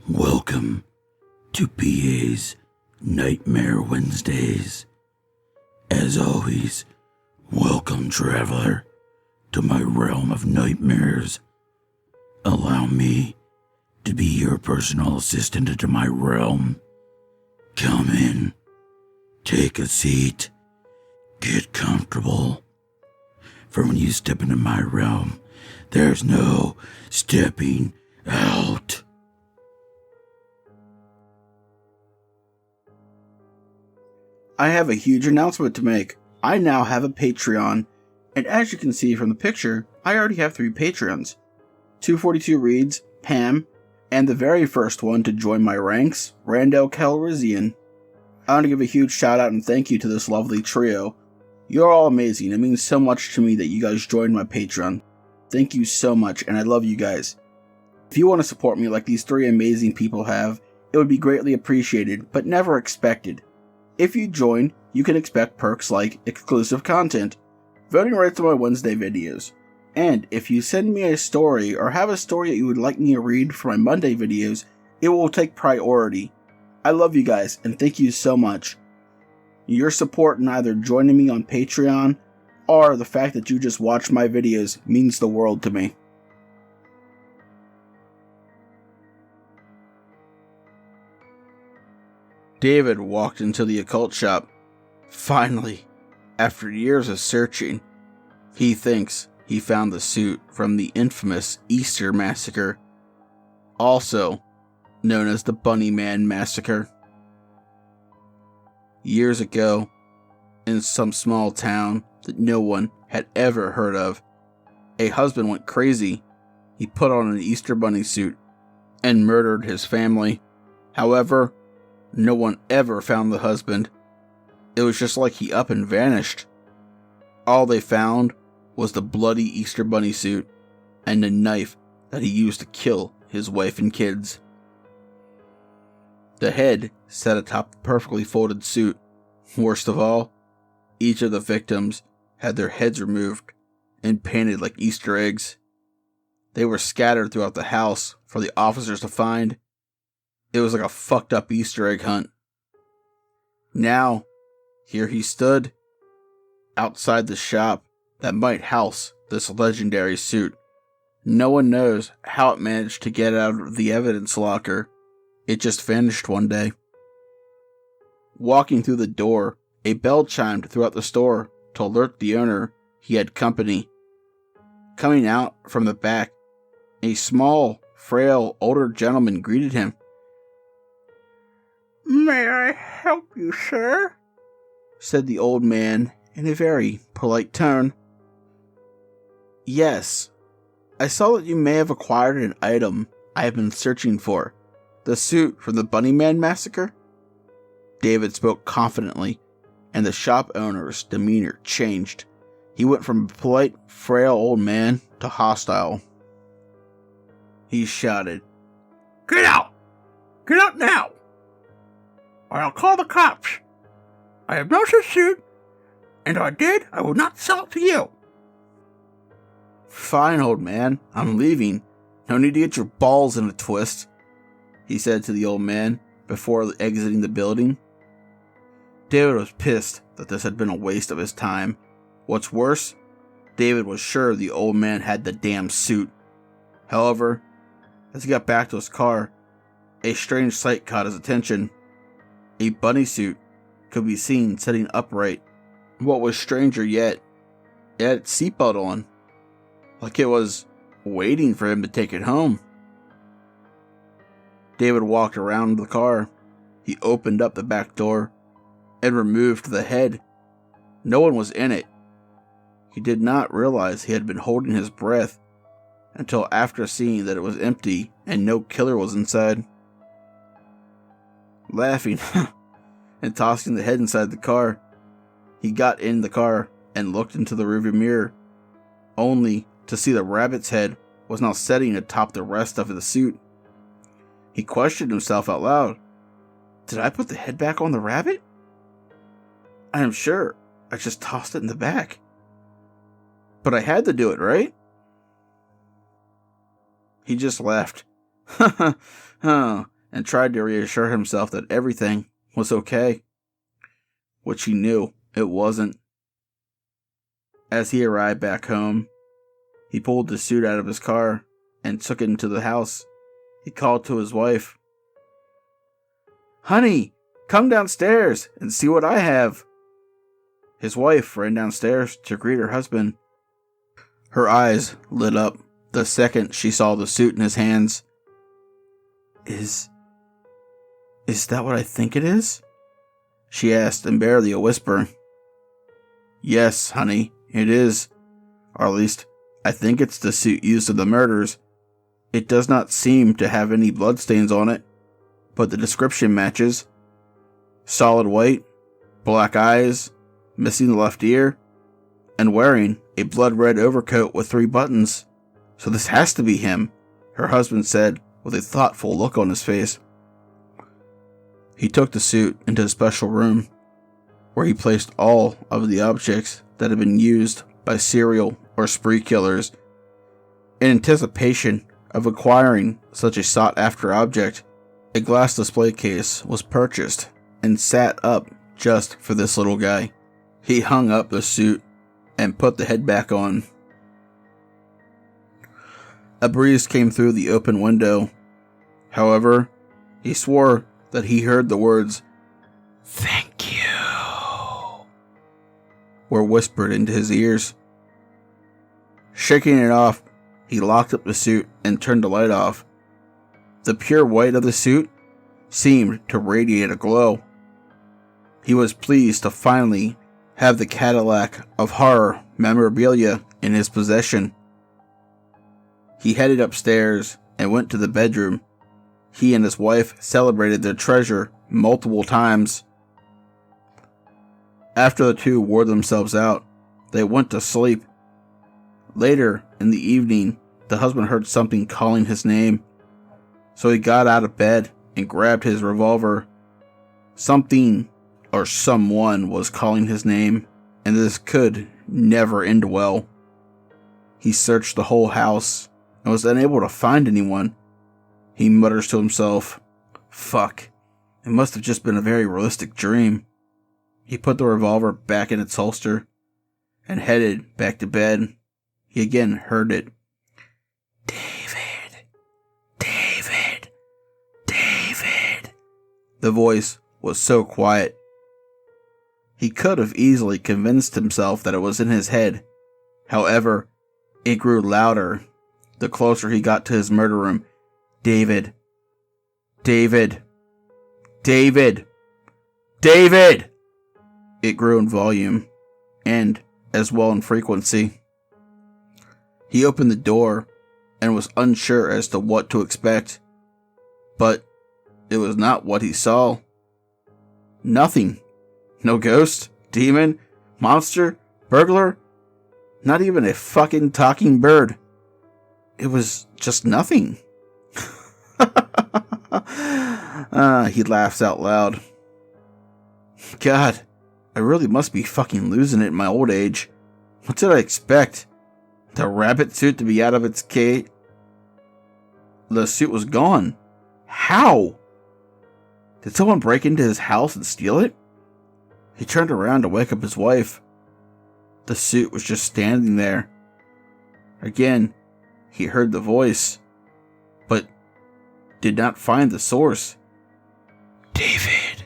Welcome to PA's Nightmare Wednesdays. As always, welcome, traveler, to my realm of nightmares. Allow me to be your personal assistant into my realm. Come in, take a seat, get comfortable. For when you step into my realm, there's no stepping out. I have a huge announcement to make. I now have a Patreon, and as you can see from the picture, I already have 3 Patreons. 242 Reads, Pam, and the very first one to join my ranks, Randall Calrissian. I want to give a huge shout out and thank you to this lovely trio. You're all amazing. It means so much to me that you guys joined my Patreon. Thank you so much, and I love you guys. If you want to support me like these 3 amazing people have, it would be greatly appreciated, but never expected. If you join, you can expect perks like exclusive content, voting rights on my Wednesday videos, and if you send me a story or have a story that you would like me to read for my Monday videos, it will take priority. I love you guys, and thank you so much. Your support in either joining me on Patreon or the fact that you just watch my videos means the world to me. David walked into the occult shop. Finally, after years of searching, he thinks he found the suit from the infamous Easter Massacre, also known as the Bunny Man Massacre. Years ago, in some small town that no one had ever heard of, a husband went crazy. He put on an Easter Bunny suit and murdered his family. However, no one ever found the husband. It was just like he up and vanished. All they found was the bloody Easter Bunny suit and the knife that he used to kill his wife and kids. The head sat atop the perfectly folded suit. Worst of all, each of the victims had their heads removed and painted like Easter eggs. They were scattered throughout the house for the officers to find. It was like a fucked up Easter egg hunt. Now, here he stood, outside the shop that might house this legendary suit. No one knows how it managed to get out of the evidence locker. It just vanished one day. Walking through the door, a bell chimed throughout the store to alert the owner he had company. Coming out from the back, a small, frail, older gentleman greeted him. "May I help you, sir?" said the old man in a very polite tone. "Yes. I saw that you may have acquired an item I have been searching for. The suit from the Bunny Man Massacre?" David spoke confidently, and the shop owner's demeanor changed. He went from a polite, frail old man to hostile. He shouted, "Get out! Get out now! Or I'll call the cops. I have no such suit, and if I did, I would not sell it to you." "Fine, old man. I'm leaving. No need to get your balls in a twist," he said to the old man before exiting the building. David was pissed that this had been a waste of his time. What's worse, David was sure the old man had the damn suit. However, as he got back to his car, a strange sight caught his attention. A bunny suit could be seen sitting upright. What was stranger yet, it had its seatbelt on, like it was waiting for him to take it home. David walked around the car. He opened up the back door and removed the head. No one was in it. He did not realize he had been holding his breath until after seeing that it was empty and no killer was inside. Laughing and tossing the head inside the car, he got in the car and looked into the rearview mirror, only to see the rabbit's head was now sitting atop the rest of the suit. He questioned himself out loud. Did I put the head back on the rabbit? I am sure I just tossed it in the back. But I had to do it, right? He just laughed, and tried to reassure himself that everything was okay, which he knew it wasn't. As he arrived back home, he pulled the suit out of his car and took it into the house. He called to his wife. "Honey, come downstairs and see what I have." His wife ran downstairs to greet her husband. Her eyes lit up the second she saw the suit in his hands. Is that what I think it is?" she asked in barely a whisper. "Yes, honey, it is. Or at least, I think it's the suit used in the murders. It does not seem to have any bloodstains on it, but the description matches. Solid white, black eyes, missing the left ear, and wearing a blood-red overcoat with 3 buttons. So this has to be him," her husband said with a thoughtful look on his face. He took the suit into a special room, where he placed all of the objects that had been used by serial or spree killers. In anticipation of acquiring such a sought-after object, a glass display case was purchased and sat up just for this little guy. He hung up the suit and put the head back on. A breeze came through the open window. However, he swore that he heard the words, "Thank you," were whispered into his ears. Shaking it off, he locked up the suit and turned the light off. The pure white of the suit seemed to radiate a glow. He was pleased to finally have the Cadillac of horror memorabilia in his possession. He headed upstairs and went to the bedroom. He and his wife celebrated their treasure multiple times. After the two wore themselves out, they went to sleep. Later in the evening, the husband heard something calling his name, so he got out of bed and grabbed his revolver. Something or someone was calling his name, and this could never end well. He searched the whole house and was unable to find anyone. He mutters to himself, "Fuck, it must have just been a very realistic dream." He put the revolver back in its holster and headed back to bed. He again heard it. "David, David, David." The voice was so quiet. He could have easily convinced himself that it was in his head. However, it grew louder the closer he got to his murder room. "David, David, David, David." It grew in volume, and as well in frequency. He opened the door and was unsure as to what to expect, but it was not what he saw. Nothing. No ghost, demon, monster, burglar, not even a fucking talking bird. It was just nothing. He laughs out loud. God, I really must be fucking losing it in my old age. What did I expect? The rabbit suit to be out of its cage? The suit was gone. How? Did someone break into his house and steal it? He turned around to wake up his wife. The suit was just standing there. Again, he heard the voice, but did not find the source. "David,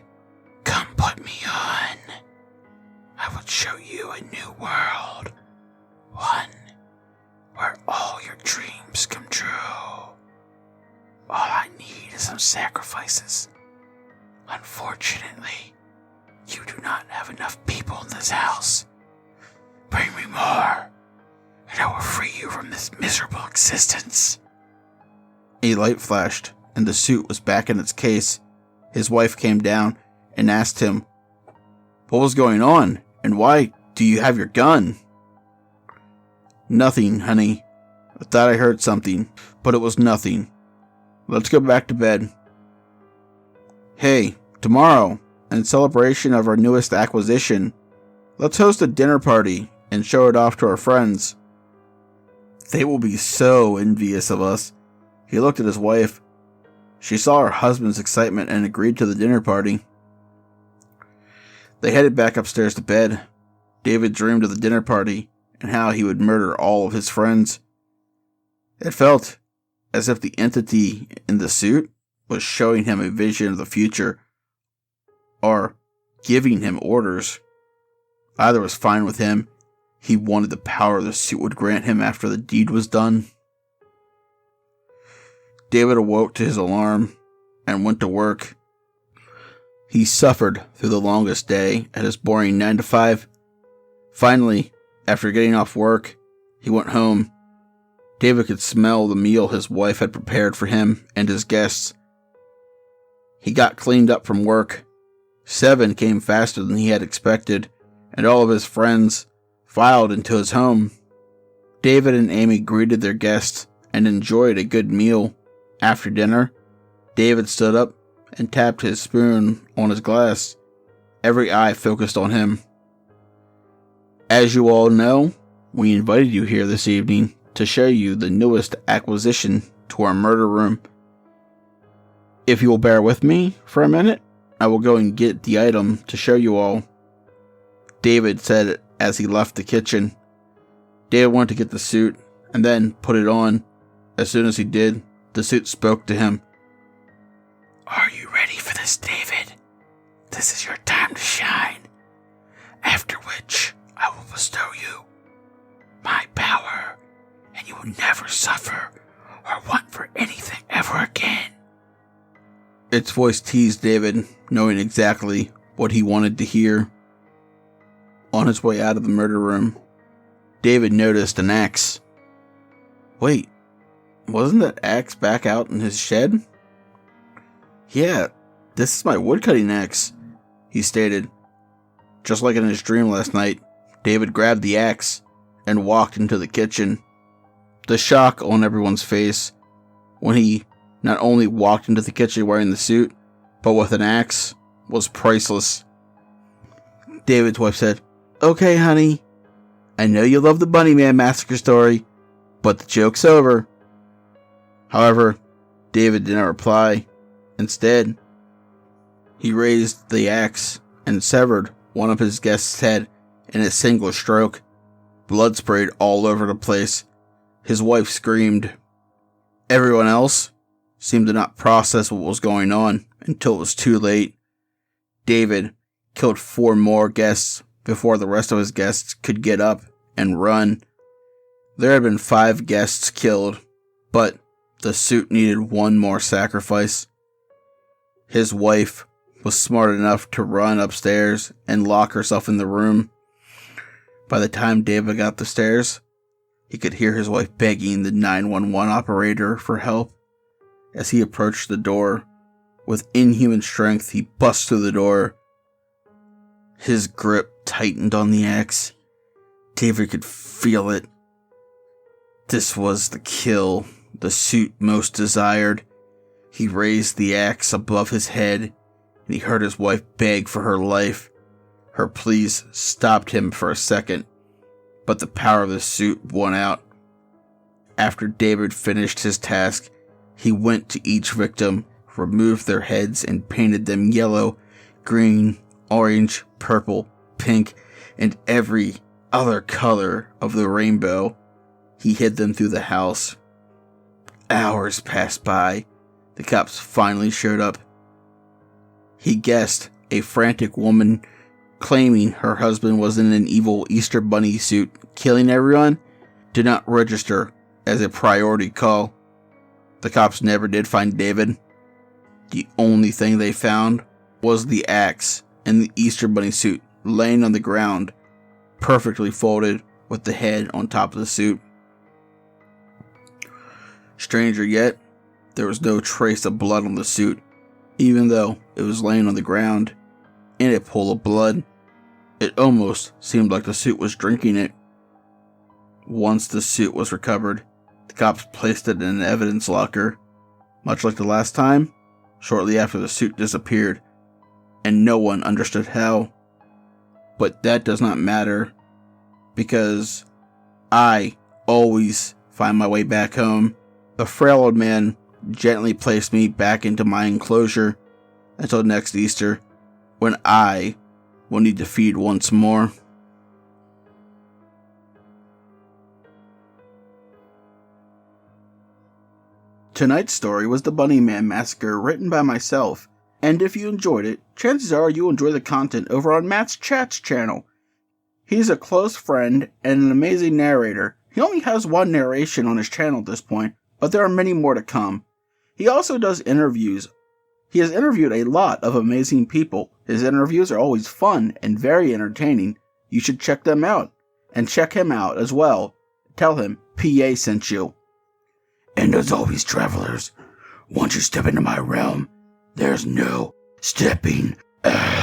come put me on. I will show you a new world. One where all your dreams come true. All I need is some sacrifices. Unfortunately, you do not have enough people in this house. Bring me more, and I will free you from this miserable existence." A light flashed, and the suit was back in its case. His wife came down and asked him, "What was going on, and why do you have your gun?" "Nothing, honey. I thought I heard something, but it was nothing. Let's go back to bed." "Hey, tomorrow, in celebration of our newest acquisition, let's host a dinner party and show it off to our friends. They will be so envious of us." He looked at his wife She saw her husband's excitement and agreed to the dinner party. They headed back upstairs to bed. David dreamed of the dinner party and how he would murder all of his friends. It felt as if the entity in the suit was showing him a vision of the future or giving him orders. Either was fine with him. He wanted the power the suit would grant him after the deed was done. David awoke to his alarm and went to work. He suffered through the longest day at his boring 9 to 5. Finally, after getting off work, he went home. David could smell the meal his wife had prepared for him and his guests. He got cleaned up from work. 7 came faster than he had expected, and all of his friends filed into his home. David and Amy greeted their guests and enjoyed a good meal. After dinner, David stood up and tapped his spoon on his glass. Every eye focused on him. As you all know, we invited you here this evening to show you the newest acquisition to our murder room. If you will bear with me for a minute, I will go and get the item to show you all. David said as he left the kitchen. David went to get the suit and then put it on. As soon as he did, the suit spoke to him. Are you ready for this, David? This is your time to shine. After which, I will bestow you my power, and you will never suffer or want for anything ever again. Its voice teased David, knowing exactly what he wanted to hear. On his way out of the murder room, David noticed an axe. Wait, wasn't that axe back out in his shed? Yeah, this is my woodcutting axe, he stated. Just like in his dream last night, David grabbed the axe and walked into the kitchen. The shock on everyone's face when he not only walked into the kitchen wearing the suit, but with an axe, was priceless. David's wife said, "Okay, honey, I know you love the Bunnyman Massacre story, but the joke's over." However, David did not reply. Instead, he raised the axe and severed one of his guest's head in a single stroke. Blood sprayed all over the place. His wife screamed. Everyone else seemed to not process what was going on until it was too late. David killed 4 more guests before the rest of his guests could get up and run. There had been 5 guests killed, but the suit needed one more sacrifice. His wife was smart enough to run upstairs and lock herself in the room. By the time David got up the stairs, he could hear his wife begging the 911 operator for help. As he approached the door, with inhuman strength, he bust through the door. His grip tightened on the axe. David could feel it. This was the kill the suit most desired. He raised the axe above his head, and he heard his wife beg for her life. Her pleas stopped him for a second, but the power of the suit won out. After David finished his task, he went to each victim, removed their heads, and painted them yellow, green, orange, purple, pink, and every other color of the rainbow. He hid them through the house. Hours passed by. The cops finally showed up. He guessed a frantic woman claiming her husband was in an evil Easter Bunny suit killing everyone did not register as a priority call. The cops never did find David. The only thing they found was the axe and the Easter Bunny suit laying on the ground, perfectly folded with the head on top of the suit. Stranger yet, there was no trace of blood on the suit, even though it was laying on the ground in a pool of blood. It almost seemed like the suit was drinking it. Once the suit was recovered, the cops placed it in an evidence locker. Much like the last time, shortly after the suit disappeared, and no one understood how. But that does not matter, because I always find my way back home. A frail old man gently place me back into my enclosure until next Easter, when I will need to feed once more. Tonight's story was the Bunnyman Massacre, written by myself, and if you enjoyed it, chances are you'll enjoy the content over on Matt's Chats channel. He's a close friend and an amazing narrator. He only has one narration on his channel at this point, but there are many more to come. He also does interviews. He has interviewed a lot of amazing people. His interviews are always fun and very entertaining. You should check them out, and check him out as well. Tell him PA sent you. And as always, travelers, once you step into my realm, there's no stepping out.